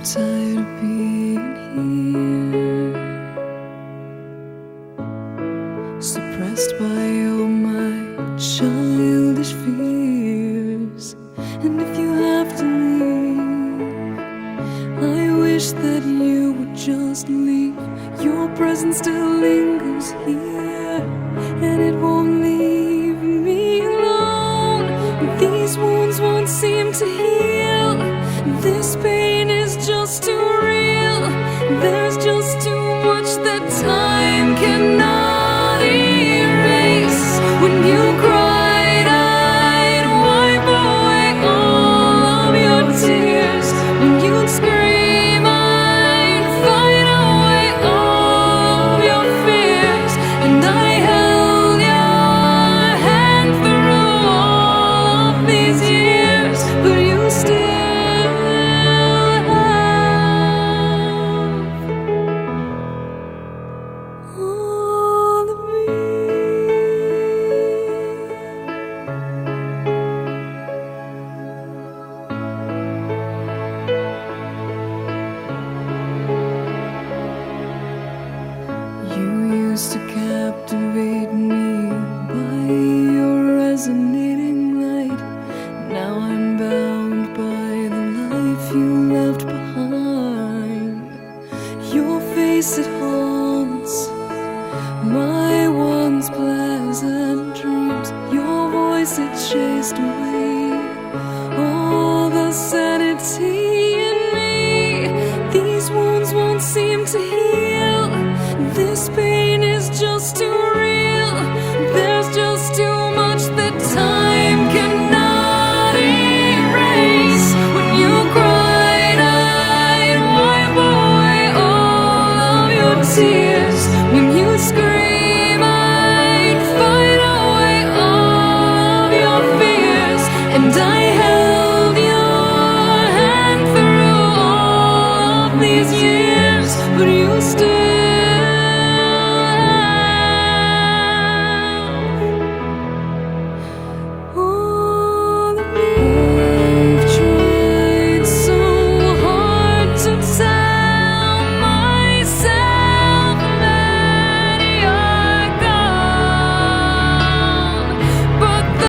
tired of being here, suppressed by all my childish fears. And if you have to leave, I wish that you would just leave. Your presence still lingers here, and it won't leave me alone. These wounds won't seem to heal. This pain is just too real. There's just too much that time cannot erase. When you cried, I'd wipe away all of your tears. When you'd scream, I'd fight away all of your fears. And I held your hand through all of these years, but you still all of me. You used to captivate me by your resonating light. Now I'm bound by the life you left behind. Your face, it haunts my once pleasant dreams. Your voice, it chased away all the sanity in me. These wounds won't seem to heal. This pain is just too